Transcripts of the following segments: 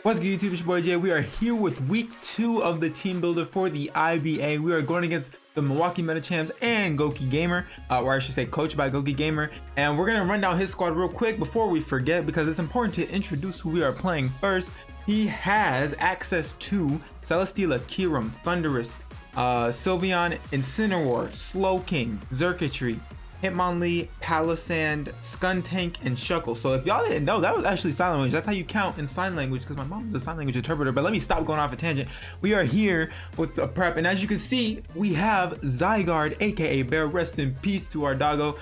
What's good, YouTube? It's your boy Jay. We are here with week 2 of the team builder for the IBA. We are going against the Milwaukee Meta Champs and Goki Gamer, or I should say coached by Goki Gamer. And we're going to run down his squad real quick before we forget, because it's important to introduce who we are playing first. He has access to Celesteela, Kiram, Thunderous, Sylveon, Incineroar, Slowking, Xurkitree, Hitmonlee, Palisand, Skuntank, and Shuckle. So if y'all didn't know, that was actually sign language. That's how you count in sign language, because my mom is a sign language interpreter. But let me stop going off a tangent. We are here with the prep, and as you can see, we have Zygarde, aka Bear. Rest in peace to our doggo.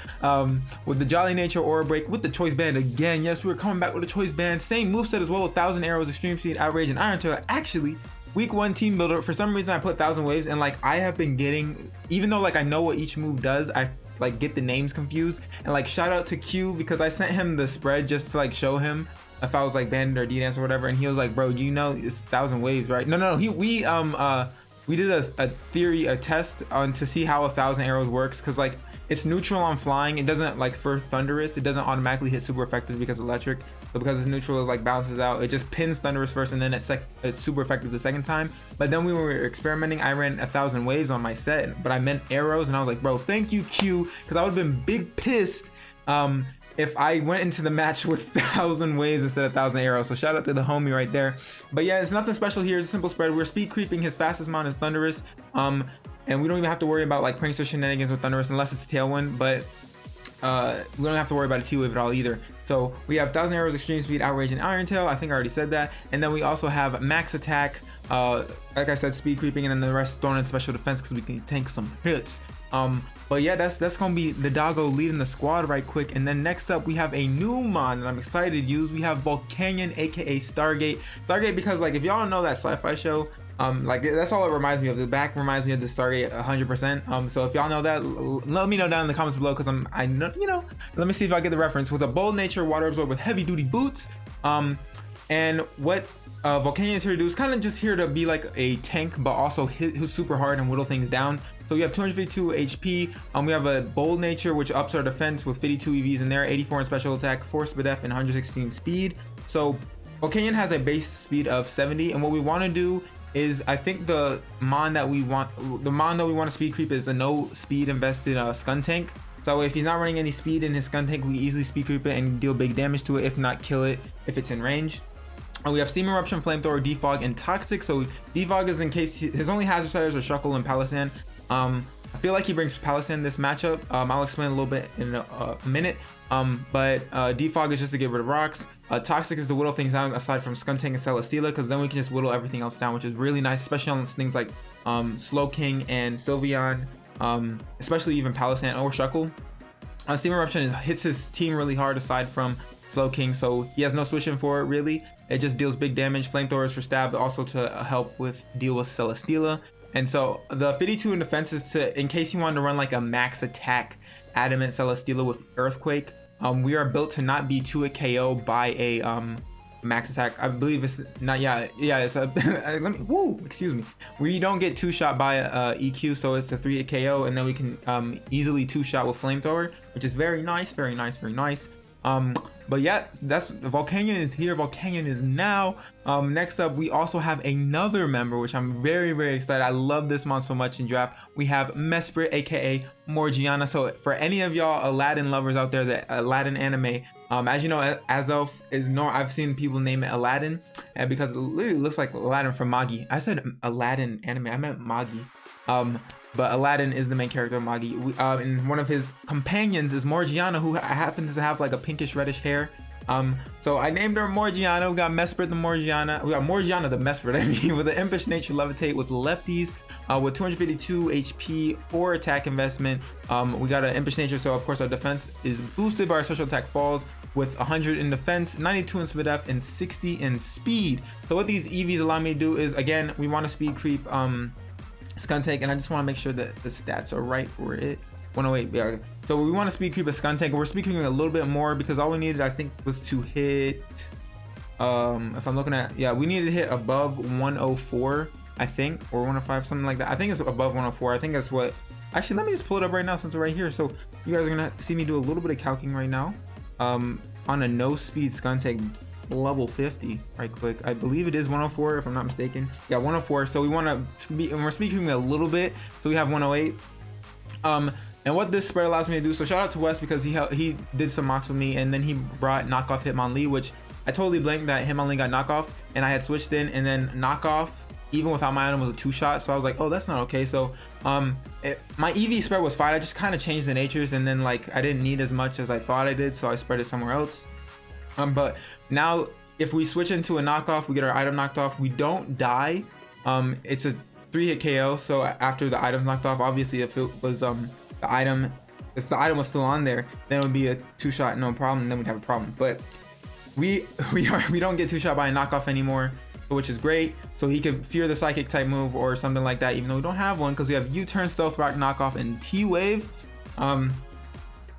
With the Jolly Nature Aura Break, with the Choice Band again. Yes, we're coming back with a Choice Band. Same moveset as well, with 1,000 arrows, Extreme Speed, Outrage, and Iron Tail. Actually, week 1 team builder, for some reason I put 1,000 waves, and like I have been getting, even though like I know what each move does, I like get the names confused. And like shout out to Q, because I sent him the spread just to like show him if I was like Bandit or D-Dance or whatever, and he was like, bro, you know it's 1,000 waves, right? No, we did a test on to see how 1,000 arrows works, because like it's neutral on flying. It doesn't, like for Thunderous, it doesn't automatically hit super effective because electric. So because it's neutral, it like bounces out. It just pins Thunderous first, and then it's super effective the second time. But then we were experimenting. I ran 1,000 waves on my set, but I meant arrows, and I was like, bro, thank you, Q, because I would have been big pissed if I went into the match with 1,000 waves instead of 1,000 arrows. So shout out to the homie right there. But yeah, it's nothing special here. It's a simple spread. We're speed creeping. His fastest mount is Thunderous. And we don't even have to worry about like prankster shenanigans with Thunderous unless it's a Tailwind, but we don't have to worry about a T-Wave at all either. So we have 1,000 arrows, Extreme Speed, Outrage, and Iron Tail. I think I already said that. And then we also have Max Attack, like I said, speed creeping, and then the rest throwing in special defense because we can tank some hits. But yeah, that's gonna be the doggo leading the squad right quick. And then next up, we have a new mon that I'm excited to use. We have Volcanion, aka Stargate. Stargate, because like if y'all don't know that sci-fi show, like that's all it reminds me of. The back reminds me of the Stargate 100%. So if y'all know that, let me know down in the comments below, because I know, you know, let me see if I get the reference. With a bold nature, water absorb with heavy duty boots. And what Volcanion is here to do is kind of just here to be like a tank, but also hit super hard and whittle things down. So we have 252 HP. We have a bold nature, which ups our defense with 52 EVs in there, 84 in special attack, 4 speed F, and 116 speed. So Volcanion has a base speed of 70, and what we want to do is, I think the mon that we want to speed creep is a no speed invested Skuntank. So if he's not running any speed in his Skuntank, we easily speed creep it and deal big damage to it, if not kill it if it's in range. And we have Steam Eruption, Flamethrower, Defog, and Toxic. So Defog is in case his only hazard setters are Shuckle and Palisand. I feel like he brings Palisand this matchup. I'll explain a little bit in a minute. But Defog is just to get rid of rocks. Toxic is to whittle things down aside from Skuntank and Celesteela, because then we can just whittle everything else down, which is really nice, especially on things like Slowking and Sylveon, especially even Palisand or Shuckle. Steam Eruption hits his team really hard aside from Slowking, so he has no switching for it really. It just deals big damage. Flamethrower is for stab, but also to help with deal with Celesteela. And so the 52 in defense is to, in case you wanted to run like a max attack Adamant Celesteela with Earthquake. We are built to not be to a KO by a max attack. I believe it's not, yeah, it's a excuse me. We don't get 2-shot by EQ, so it's a 3 KO, and then we can easily 2-shot with Flamethrower, which is very nice, very nice, very nice. But yeah, that's Volcanion is here. Volcanion is now. Next up, we also have another member, which I'm very, very excited. I love this mon so much in draft. We have Mesprit, aka Morgiana. So for any of y'all Aladdin lovers out there, the Aladdin anime, as you know, Azelf is I've seen people name it Aladdin, and because it literally looks like Aladdin from Magi. I said Aladdin anime, I meant Magi. But Aladdin is the main character of Magi. And one of his companions is Morgiana, who happens to have like a pinkish reddish hair. So I named her Morgiana. We got Mesprit the Morgiana. We got Morgiana the Mesprit, I mean, with an Impish Nature Levitate with lefties, with 252 HP for attack investment. We got an Impish Nature, so of course our defense is boosted by our special attack falls with 100 in defense, 92 in speed F, and 60 in speed. So what these EVs allow me to do is, again, we want to speed creep Skuntank, and I just want to make sure that the stats are right for it. 108, yeah. So we want to speed creep a Skuntank. We're speed creeping a little bit more because all we needed, I think, was to hit, if I'm looking at, yeah, we needed to hit above 104, I think, or 105, something like that. I think it's above 104. I think that's what, actually, let me just pull it up right now since we're right here. So you guys are gonna see me do a little bit of calcing right now. On a no speed Skuntank, level 50 right quick. I believe it is 104 if I'm not mistaken. Yeah, 104. So we want to be, and we're speaking a little bit, so we have 108. And what this spread allows me to do, so shout out to Wes because he did some mocks with me, and then he brought knockoff Hitmonlee, which I totally blanked that Hitmonlee got knockoff, and I had switched in, and then knockoff even without my item was a 2-shot. So I was like, oh, that's not okay. So my EV spread was fine. I just kind of changed the natures, and then like I didn't need as much as I thought I did, so I spread it somewhere else. But now if we switch into a knockoff, we get our item knocked off, we don't die. It's a 3-hit KO. So after the item's knocked off, obviously if it was if the item was still on there, then it would be a 2-shot, no problem, and then we'd have a problem. But we don't get 2-shot by a knockoff anymore, which is great. So he could fear the psychic type move or something like that, even though we don't have one, because we have U-turn, stealth rock, knockoff, and T-wave.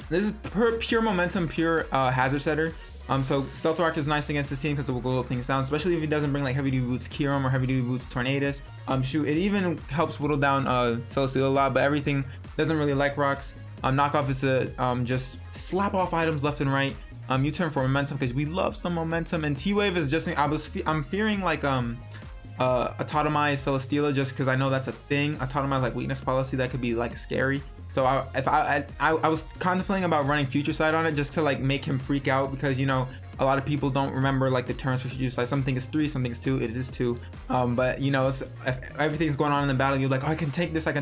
This is pure momentum, pure hazard setter. So stealth rock is nice against this team because it will whittle things down, especially if he doesn't bring like heavy duty boots Kirim or heavy duty boots Tornadus. Shoot, it even helps whittle down Celesteela a lot, but everything doesn't really like rocks. Knockoff is to just slap off items left and right. U-turn for momentum because we love some momentum, and T-wave is just I'm fearing like autotomized Celesteela just because I know that's a thing. Autotomized like weakness policy that could be like scary. So I was contemplating about running Future Sight on it just to like make him freak out, because you know a lot of people don't remember like the terms for Future Sight. Something is 3, something is 2. It is 2. But you know, if everything's going on in the battle, you're like, oh, I can take this, and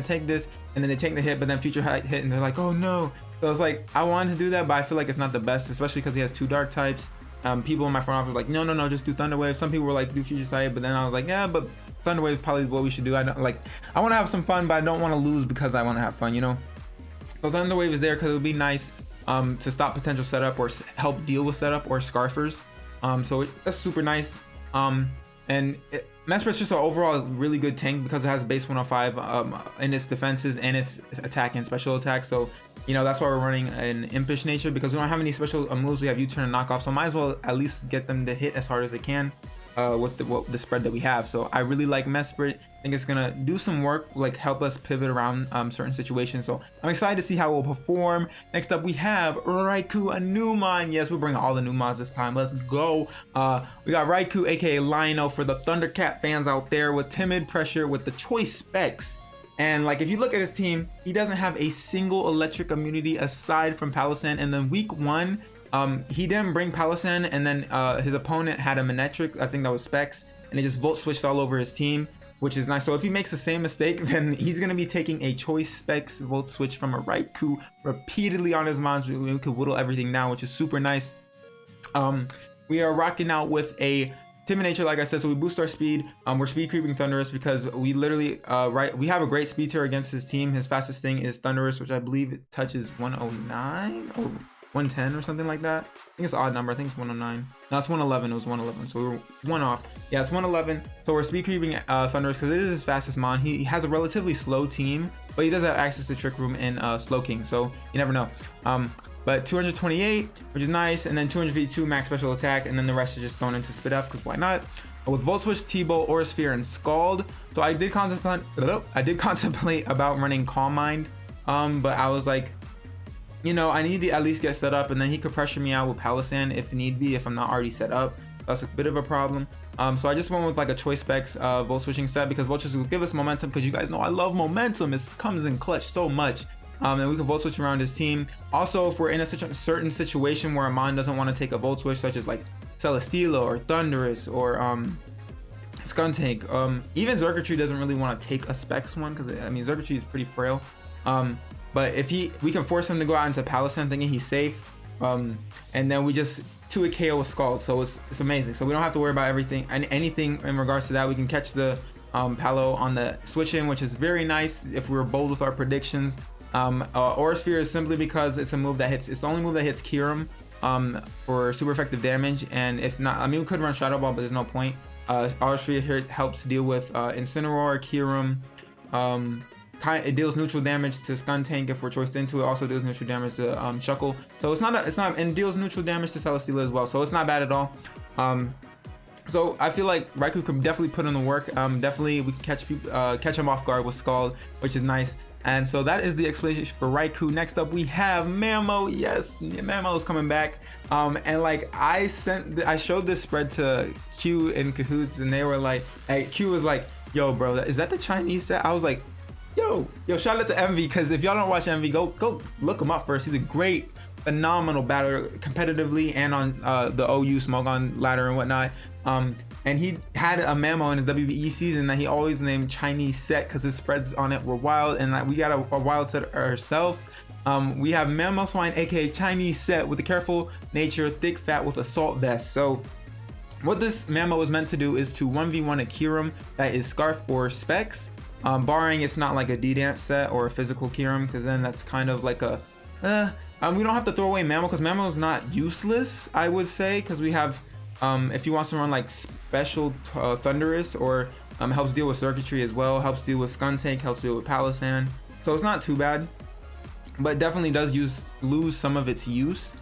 then they take the hit, but then Future hit, and they're like, oh no. So it's like I wanted to do that, but I feel like it's not the best, especially because he has 2 dark types. People in my front office were like, no, just do Thunder Wave. Some people were like, do Future Sight, but then I was like, yeah, but Thunder Wave is probably what we should do. I want to have some fun, but I don't want to lose because I want to have fun, you know. So Thunder Wave is there because it would be nice to stop potential setup or help deal with setup or scarfers. So that's super nice. And Mesper's just an overall really good tank because it has base 105 in its defenses and its attack and special attack. So you know that's why we're running an impish nature, because we don't have any special moves. We have U-turn and knockoff, so might as well at least get them to hit as hard as they can with the spread that we have. So I really like Mesper. I think it's gonna do some work, like help us pivot around certain situations. So I'm excited to see how it will perform. Next up we have Raikou, a new mon. Yes, we're bringing all the new mons this time. Let's go. We got Raikou, aka Lionel, for the Thundercat fans out there, with timid pressure with the choice specs. And like if you look at his team, he doesn't have a single electric immunity aside from Palossand. And then week 1, he didn't bring Palossand, and then his opponent had a Manectric, I think that was specs, and it just volt switched all over his team, which is nice. So if he makes the same mistake, then he's gonna be taking a choice specs volt switch from a Raikou repeatedly on his mons. We could whittle everything down, which is super nice. We are rocking out with a timid nature, like I said, so we boost our speed. We're speed creeping Thunderous because we literally we have a great speed tier against his team. His fastest thing is Thunderous, which I believe it touches 109 or 110 or something like that. I think it's an odd number. I think it's 109. No, it's 111. It was 111. So we were 1 off. Yeah, it's 111. So we're speed creeping Thunderous because it is his fastest mon. He has a relatively slow team, but he does have access to Trick Room and Slowking, so you never know. But 228, which is nice, and then 252 max special attack, and then the rest is just thrown into Spit Up because why not? With Volt Switch, T-Bolt, Aura Sphere, and Scald. So I did contemplate about running Calm Mind, but I was like, you know, I need to at least get set up, and then he could pressure me out with Palossand if need be, if I'm not already set up. That's a bit of a problem. So I just went with like a choice specs Volt Switching set, because Volt Switch will give us momentum, because you guys know I love momentum. It comes in clutch so much. And we can Volt Switch around his team. Also, if we're in a certain situation where a mon doesn't want to take a Volt Switch, such as like Celesteela or Thunderous or Skuntank, even Xurkitree doesn't really want to take a specs one, because I mean Xurkitree is pretty frail. But if we can force him to go out into Palossand thinking he's safe, and then we just 2-hit KO with Scald. So it's amazing. So we don't have to worry about anything in regards to that. We can catch the Palo on the switch in, which is very nice if we were bold with our predictions. Aura Sphere is simply because it's a move that hits, it's the only move that hits Kirim for super effective damage, and if not, I mean we could run Shadow Ball, but there's no point. Aura Sphere here helps deal with Incineroar, Kirim. It deals neutral damage to Skuntank if we're choiced into it. Also deals neutral damage to Shuckle. So it's not and deals neutral damage to Celesteela as well. So it's not bad at all. So I feel like Raikou could definitely put in the work. Definitely we can catch him off guard with Scald, which is nice. And so that is the explanation for Raikou. Next up we have Mamo. Yes, Mamo is coming back. And like I showed this spread to Q and Cahoots, and they were like, hey, Q was like, yo bro, is that the Chinese set? I was like, yo, shout out to Envy, because if y'all don't watch Envy, go look him up first. He's a great, phenomenal battler competitively and on the OU Smogon ladder and whatnot. And he had a Mamo in his WBE season that he always named Chinese set because his spreads on it were wild, and we got a wild set ourselves. We have Mamo Swine, aka Chinese set, with a careful nature, thick fat with assault vest. So what this Mamo is meant to do is to 1v1 a Kyurem that is Scarf or Specs, barring it's not like a D-Dance set or a physical Kyurem, because then that's kind of like a we don't have to throw away Mamo because Mamo is not useless, I would say, because we have if you want to run like special Thunderous, or helps deal with circuitry as well, helps deal with Skuntank, helps deal with Palossand, so it's not too bad, but definitely does lose some of its use.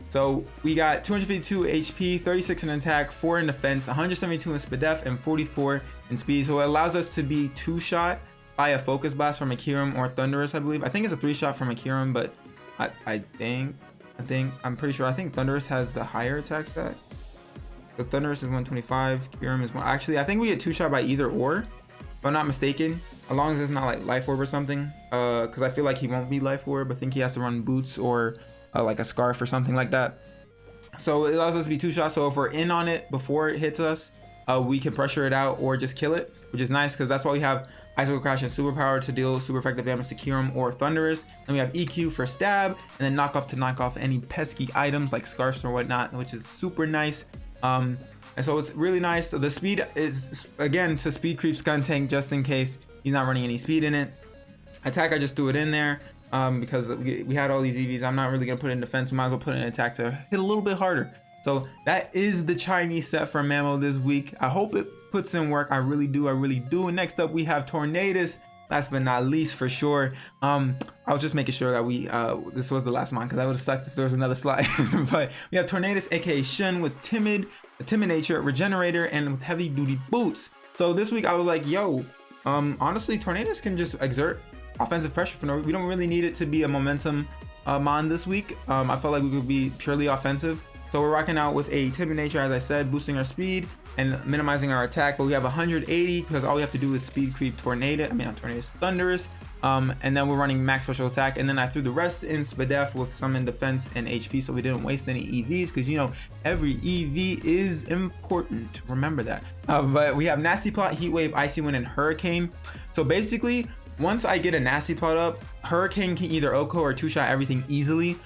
So we got 252 HP, 36 in attack, 4 in defense, 172 in Spadef, and 44 in speed. So it allows us to be 2-shot by a Focus Blast from a Kyurem or Thunderous, I believe. I think it's a 3-shot from a Kyurem, but I'm pretty sure. I think Thunderous has the higher attack stat. So Thunderous is 125, Kyurem is 1. Actually, I think we get 2-shot by either or, if I'm not mistaken. As long as it's not like Life Orb or something. Because I feel like he won't be Life Orb. I think he has to run Boots or like a Scarf or something like that. So it allows us to be 2-shot. So if we're in on it before it hits us, we can pressure it out or just kill it, which is nice because that's why we have Icicle Crash and Superpower to deal super effective damage to Kyurem or Thunderous. Then we have EQ for stab, and then knock off to knock off any pesky items like Scarfs or whatnot, which is super nice. And so it's really nice. So the speed is, again, to speed creep Skuntank just in case he's not running any speed in it. Attack, I just threw it in there because we had all these EVs. I'm not really going to put it in defense. We might as well put it in attack to hit a little bit harder. So that is the Chinese set for Mamo this week. I hope it puts in work. I really do. And next up we have Tornadus. Last but not least, for sure. I was just making sure that this was the last one, because I would have sucked if there was another slide. But we have Tornadus, aka Shun, with timid nature, regenerator, and with heavy duty boots. So this week I was like, yo, honestly, Tornadus can just exert offensive pressure for we don't really need it to be a momentum mon this week. I felt like we could be purely offensive. So we're rocking out with a timid nature, as I said, boosting our speed and minimizing our attack, but we have 180 because all we have to do is speed creep Thunderous, and then we're running max special attack, and then I threw the rest in Spadef with some in defense and HP, so we didn't waste any EVs, because you know every EV is important, remember that. But we have Nasty Plot, Heat Wave, Icy Wind, and Hurricane. So basically, once I get a Nasty Plot up, Hurricane can either OHKO or 2-shot everything easily.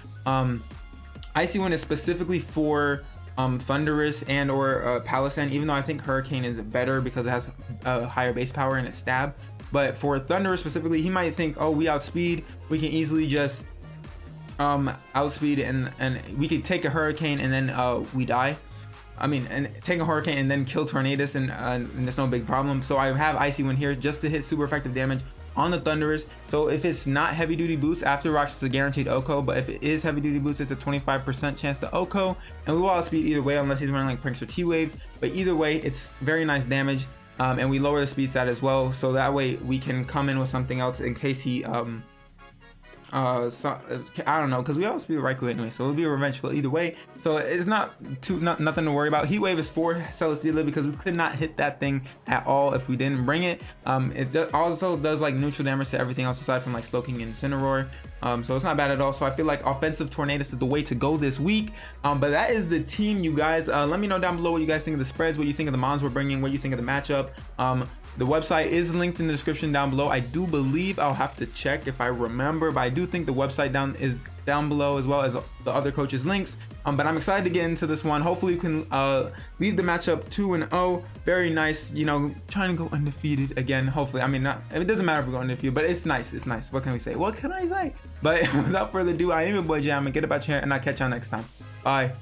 Icy Wind is specifically for Thunderous and or Palossand, even though I think Hurricane is better because it has higher base power and it's stab. But for Thunderous specifically, he might think, oh, we outspeed, we can easily just outspeed and we could take a Hurricane and then we die. I mean, and take a Hurricane and then kill Tornadus, and it's no big problem. So I have Icy Wind here just to hit super effective damage on the Thunderous. So if it's not heavy duty boots, After Rocks is a guaranteed OHKO, but if it is heavy duty boots, it's a 25% chance to OHKO, and we will outspeed either way unless he's running like Prinks or T-Wave. But either way, it's very nice damage, and we lower the speed stat as well, so that way we can come in with something else in case he I don't know, because we always speed Raikou anyway, so it'll be a revenge kill either way. So it's nothing to worry about. Heat Wave is for Celesteela because we could not hit that thing at all if we didn't bring it. It also does like neutral damage to everything else aside from like Slowking and Incineroar. So it's not bad at all. So I feel like offensive Tornadus is the way to go this week. But that is the team, you guys. Let me know down below what you guys think of the spreads, what you think of the mons we're bringing, what you think of the matchup. The website is linked in the description down below. I do believe, I'll have to check if I remember, but I do think the website is down below as well as the other coaches' links. But I'm excited to get into this one. Hopefully we can leave the matchup 2-0. Very nice, you know, trying to go undefeated again, hopefully. I mean, it doesn't matter if we go undefeated, but it's nice. It's nice. What can we say? What can I say? But without further ado, I am your boy Jay. I'm gonna get about your hair, and I'll catch y'all next time. Bye.